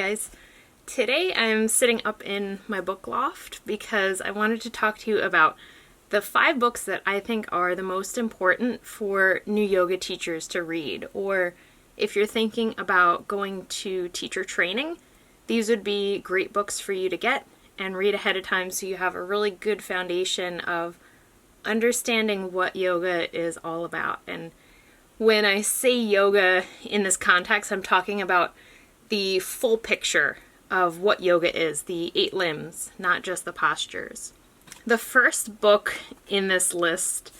guys. Today I'm sitting up in my book loft because I wanted to talk to you about the 5 books that I think are the most important for new yoga teachers to read, or if you're thinking about going to teacher training, these would be great books for you to get and read ahead of time so you have a really good foundation of understanding what yoga is all about. And when I say yoga in this context, I'm talking about the full picture of what yoga is, the 8 limbs, not just the postures. The first book in this list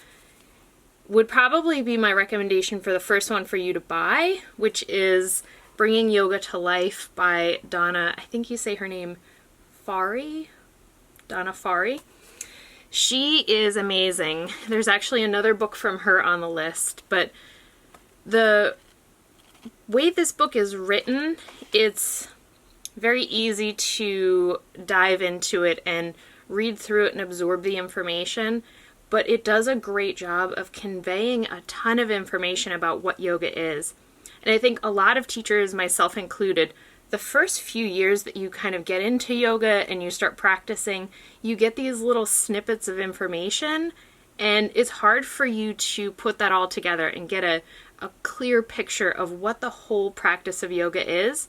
would probably be my recommendation for the first one for you to buy, which is Bringing Yoga to Life by Donna, I think you say her name, Farhi? Donna Farhi. She is amazing. There's actually another book from her on the list, but the way this book is written, it's very easy to dive into it and read through it and absorb the information, but it does a great job of conveying a ton of information about what yoga is. And I think a lot of teachers, myself included, the first few years that you kind of get into yoga and you start practicing, you get these little snippets of information, and it's hard for you to put that all together and get a clear picture of what the whole practice of yoga is.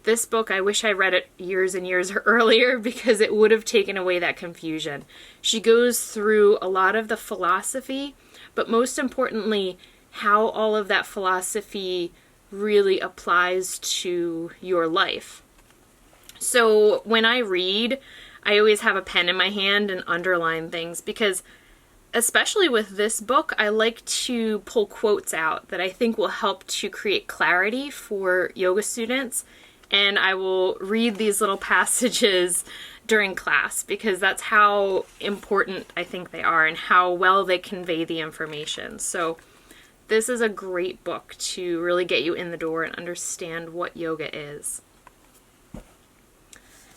This book, I wish I read it years and years earlier because it would have taken away that confusion. She goes through a lot of the philosophy, but most importantly, how all of that philosophy really applies to your life. So when I read, I always have a pen in my hand and underline things because especially with this book, I like to pull quotes out that I think will help to create clarity for yoga students. And I will read these little passages during class because that's how important I think they are and how well they convey the information. So this is a great book to really get you in the door and understand what yoga is.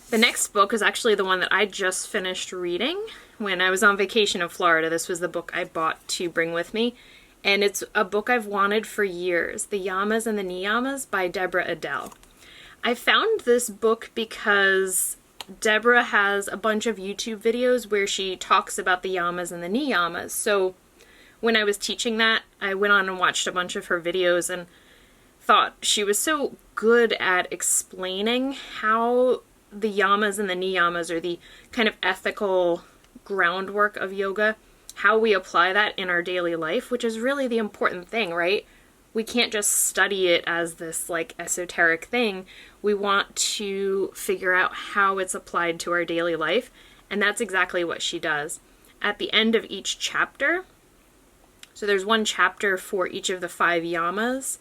The next book is actually the one that I just finished reading when I was on vacation in Florida. This was the book I bought to bring with me. And it's a book I've wanted for years, The Yamas and the Niyamas by Deborah Adele. I found this book because Deborah has a bunch of YouTube videos where she talks about the yamas and the niyamas. So when I was teaching that, I went on and watched a bunch of her videos and thought she was so good at explaining how the yamas and the niyamas are the kind of ethical groundwork of yoga, how we apply that in our daily life, which is really the important thing, right? We can't just study it as this like esoteric thing. We want to figure out how it's applied to our daily life, and that's exactly what she does. At the end of each chapter, so there's one chapter for each of the 5 yamas,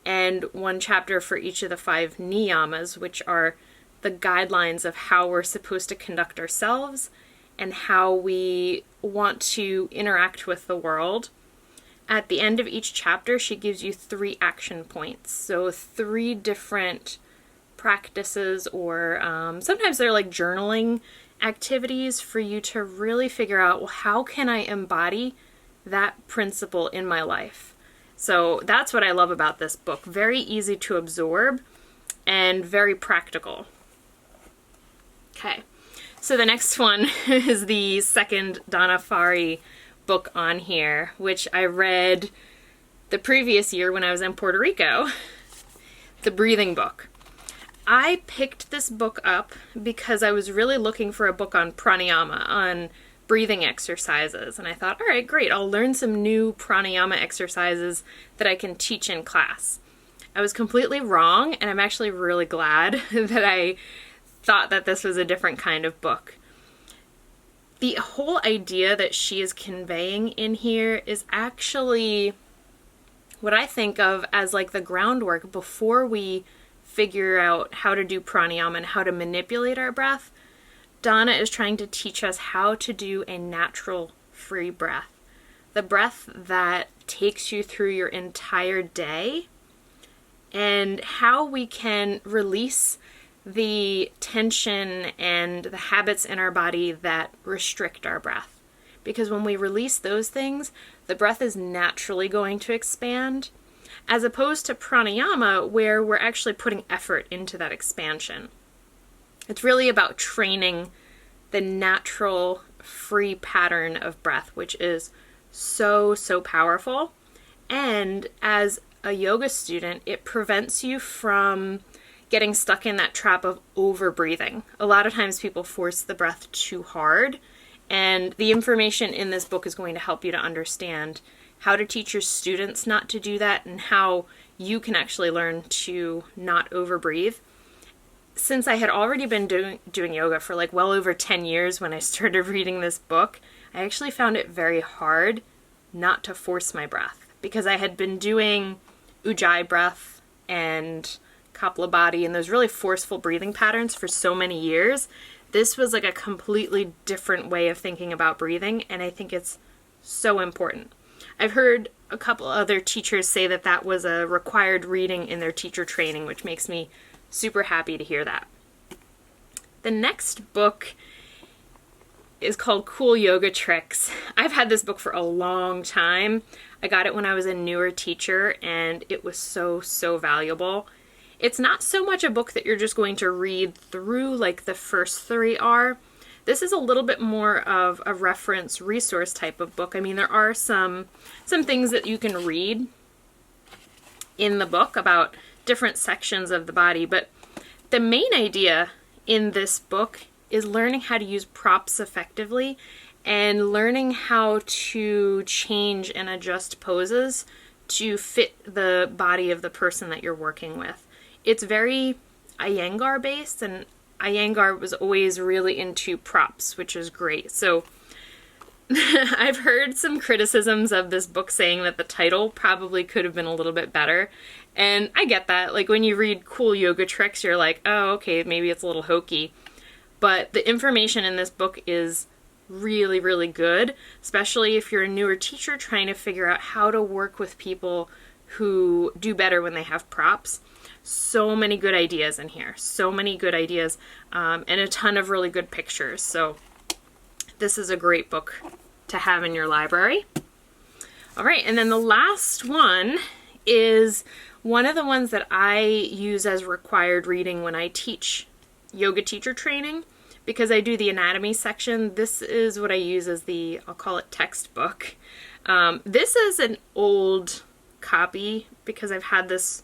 and one chapter for each of the 5 niyamas, which are the guidelines of how we're supposed to conduct ourselves and how we want to interact with the world. At the end of each chapter, she gives you 3 action points. So 3 different practices, or sometimes they're like journaling activities for you to really figure out, well, how can I embody that principle in my life? So that's what I love about this book. Very easy to absorb and very practical. Okay, so the next one is the second Donna Farhi book on here, which I read the previous year when I was in Puerto Rico, the breathing book. I picked this book up because I was really looking for a book on pranayama, on breathing exercises, and I thought, all right, great, I'll learn some new pranayama exercises that I can teach in class. I was completely wrong, and I'm actually really glad that I thought that this was a different kind of book. The whole idea that she is conveying in here is actually what I think of as like the groundwork before we figure out how to do pranayama and how to manipulate our breath. Donna is trying to teach us how to do a natural, free breath. The breath that takes you through your entire day, and how we can release the tension and the habits in our body that restrict our breath. Because when we release those things, the breath is naturally going to expand. as opposed to pranayama, where we're actually putting effort into that expansion. It's really about training the natural free pattern of breath, which is so, so powerful. And as a yoga student, it prevents you from getting stuck in that trap of over-breathing. A lot of times people force the breath too hard, and the information in this book is going to help you to understand how to teach your students not to do that and how you can actually learn to not over-breathe. Since I had already been doing yoga for like well over 10 years when I started reading this book, I actually found it very hard not to force my breath, because I had been doing Ujjayi breath and Kapalabhati and those really forceful breathing patterns for so many years. This was like a completely different way of thinking about breathing, and I think it's so important. I've heard a couple other teachers say that that was a required reading in their teacher training, which makes me super happy to hear that. The next book is called Cool Yoga Tricks. I've had this book for a long time. I got it when I was a newer teacher, and it was so, so valuable. It's not so much a book that you're just going to read through like the first three are. This is a little bit more of a reference resource type of book. I mean, there are some things that you can read in the book about different sections of the body, but the main idea in this book is learning how to use props effectively and learning how to change and adjust poses to fit the body of the person that you're working with. It's very Iyengar based, and Iyengar was always really into props, which is great. So I've heard some criticisms of this book saying that the title probably could have been a little bit better. And I get that. Like when you read Cool Yoga Tricks, you're like, oh, okay, maybe it's a little hokey. But the information in this book is really, really good, especially if you're a newer teacher trying to figure out how to work with people who do better when they have props. So many good ideas in here. So many good ideas, and a ton of really good pictures. So this is a great book to have in your library. All right, and then the last one is one of the ones that I use as required reading when I teach yoga teacher training, because I do the anatomy section. This is what I use as the, I'll call it textbook. This is an old copy because I've had this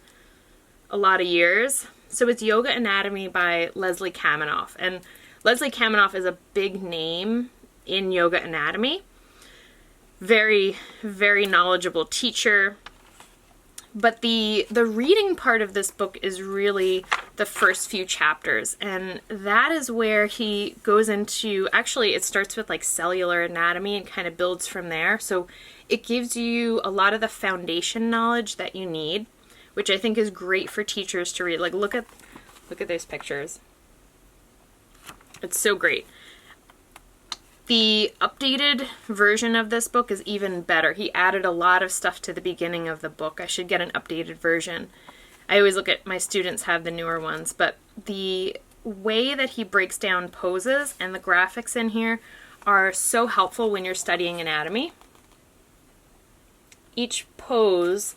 a lot of years. So it's Yoga Anatomy by Leslie Kaminoff. And Leslie Kaminoff is a big name in yoga anatomy. Very, very knowledgeable teacher. But the reading part of this book is really the first few chapters, and that is where he goes into, actually it starts with like cellular anatomy and kind of builds from there. So it gives you a lot of the foundation knowledge that you need, which I think is great for teachers to read. Like look at those pictures. It's so great. The updated version of this book is even better. He added a lot of stuff to the beginning of the book. I should get an updated version. I always look at my students have the newer ones, but the way that he breaks down poses and the graphics in here are so helpful when you're studying anatomy. Each pose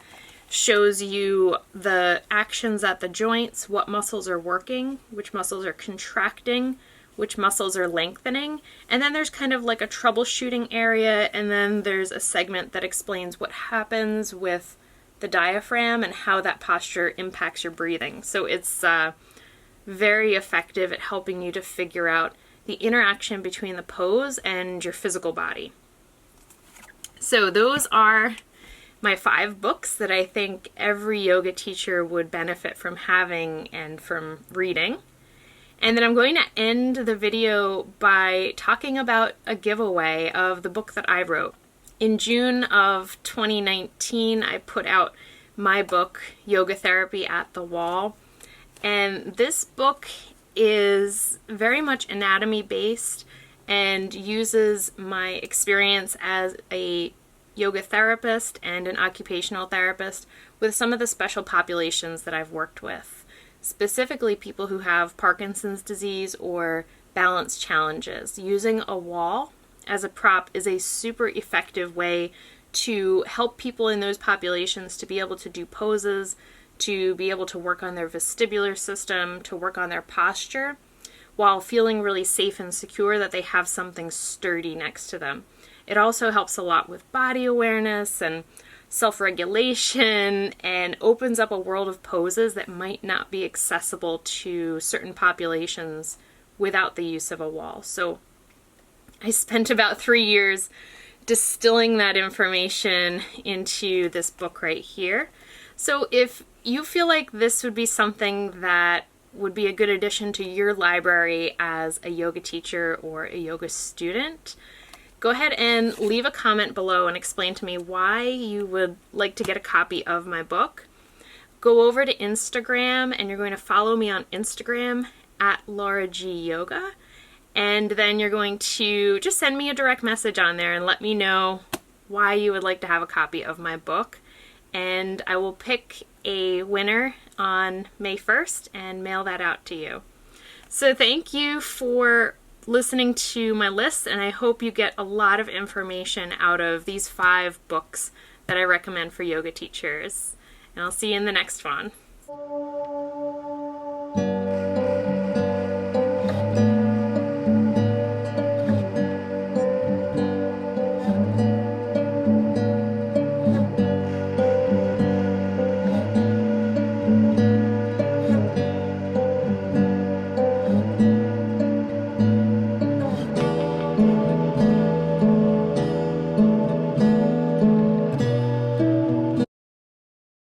shows you the actions at the joints, what muscles are working, which muscles are contracting, which muscles are lengthening, and then there's kind of like a troubleshooting area, and then there's a segment that explains what happens with the diaphragm and how that posture impacts your breathing. So it's very effective at helping you to figure out the interaction between the pose and your physical body. So those are my 5 books that I think every yoga teacher would benefit from having and from reading. And then I'm going to end the video by talking about a giveaway of the book that I wrote. In June of 2019, I put out my book, Yoga Therapy at the Wall. And this book is very much anatomy based and uses my experience as a yoga therapist and an occupational therapist with some of the special populations that I've worked with. Specifically people who have Parkinson's disease or balance challenges. Using a wall as a prop is a super effective way to help people in those populations to be able to do poses, to be able to work on their vestibular system, to work on their posture, while feeling really safe and secure that they have something sturdy next to them. It also helps a lot with body awareness and self-regulation, and opens up a world of poses that might not be accessible to certain populations without the use of a wall. So I spent about 3 years distilling that information into this book right here. So if you feel like this would be something that would be a good addition to your library as a yoga teacher or a yoga student, go ahead and leave a comment below and explain to me why you would like to get a copy of my book. Go over to Instagram, and you're going to follow me on Instagram at LauraGyoga. And then you're going to just send me a direct message on there and let me know why you would like to have a copy of my book. And I will pick a winner on May 1st and mail that out to you. So thank you for listening to my list, and I hope you get a lot of information out of these 5 books that I recommend for yoga teachers. And I'll see you in the next one.